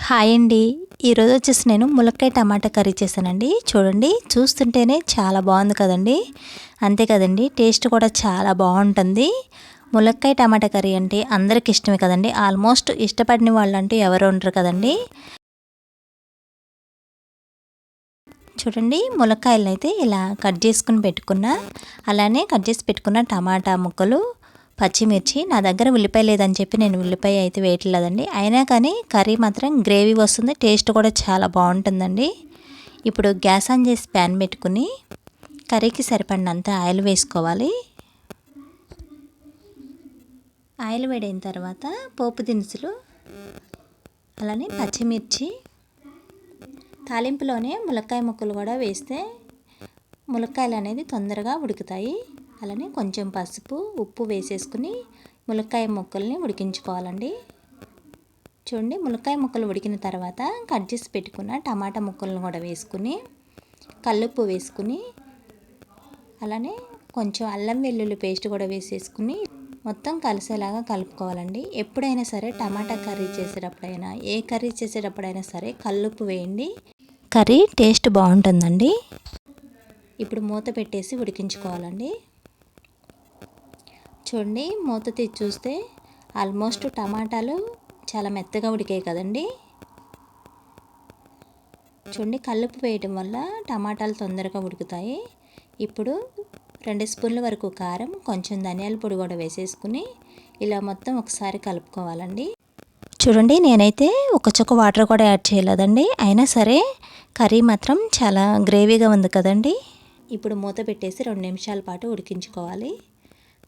Hi అండి. ఈరోజు వచ్చేసి నేను ములక్కాయ టమాటా కర్రీ చేశానండి. చూడండి, చూస్తుంటేనే చాలా బాగుంది కదండి. అంతే కదండి, టేస్ట్ కూడా చాలా బాగుంటుంది. ములక్కాయ టమాటా కర్రీ అంటే అందరికి ఇష్టమే కదండి. ఆల్మోస్ట్ ఇష్టపడిన వాళ్ళంటూ ఎవరు ఉండరు కదండి. చూడండి, ములక్కాయలను అయితే ఇలా కట్ చేసుకుని పెట్టుకున్నా, అలానే కట్ చేసి పెట్టుకున్న టమాటా ముక్కలు, పచ్చిమిర్చి. నా దగ్గర ఉల్లిపాయ లేదని చెప్పి నేను ఉల్లిపాయ అయితే వేయట్లేదండి. అయినా కానీ కర్రీ మాత్రం గ్రేవీ వస్తుంది, టేస్ట్ కూడా చాలా బాగుంటుందండి. ఇప్పుడు గ్యాస్ ఆన్ చేసి ప్యాన్ పెట్టుకుని కర్రీకి సరిపడినంత ఆయిల్ వేసుకోవాలి. ఆయిల్ వేడైన తర్వాత పోపు దినుసులు, అలానే పచ్చిమిర్చి, తాలింపులోనే ములక్కాయ ముక్కలు కూడా వేస్తే ములక్కాయలు అనేది తొందరగా ఉడుకుతాయి. అలానే కొంచెం పసుపు, ఉప్పు వేసేసుకుని ములక్కాయ ముక్కల్ని ఉడికించుకోవాలండి. చూడండి, ములక్కాయ ముక్కలు ఉడికిన తర్వాత కట్ చేసి పెట్టుకున్న టమాటా ముక్కలను కూడా వేసుకుని, కల్లుప్పు వేసుకుని, అలానే కొంచెం అల్లం వెల్లుల్లి పేస్ట్ కూడా వేసేసుకుని మొత్తం కలిసేలాగా కలుపుకోవాలండి. ఎప్పుడైనా సరే టమాటా కర్రీ చేసేటప్పుడైనా, ఏ కర్రీ చేసేటప్పుడైనా సరే కల్లుప్పు వేయండి, కర్రీ టేస్ట్ బాగుంటుందండి. ఇప్పుడు మూత పెట్టేసి ఉడికించుకోవాలండి. చూడండి, మూత తీసి చూస్తే ఆల్మోస్ట్ టమాటాలు చాలా మెత్తగా ఉడికాయి కదండి. చూడండి, కల్లుప్పు వేయడం వల్ల టమాటాలు తొందరగా ఉడుకుతాయి. ఇప్పుడు 2 స్పూన్ల వరకు కారం, కొంచెం ధనియాల పొడి కూడా వేసేసుకుని ఇలా మొత్తం ఒకసారి కలుపుకోవాలండి. చూడండి, నేనైతే ఒక చుక్క వాటర్ కూడా యాడ్ చేయలేదండి. అయినా సరే కర్రీ మాత్రం చాలా గ్రేవీగా ఉంది కదండి. ఇప్పుడు మూత పెట్టేసి 2 నిమిషాల పాటు ఉడికించుకోవాలి.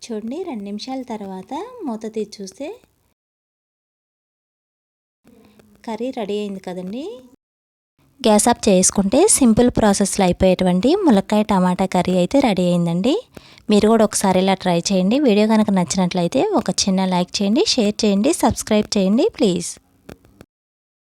చూడండి, 2 నిమిషాల తర్వాత మూత తీసి చూస్తే కర్రీ రెడీ అయింది కదండి. గ్యాస్ ఆఫ్ చేసుకుంటే సింపుల్ ప్రాసెస్లో అయిపోయేటువంటి ములక్కాయ టమాటా కర్రీ అయితే రెడీ అయిందండి. మీరు కూడా ఒకసారి ఇలా ట్రై చేయండి. వీడియో కనుక నచ్చినట్లయితే ఒక చిన్న లైక్ చేయండి, షేర్ చేయండి, సబ్స్క్రైబ్ చేయండి ప్లీజ్.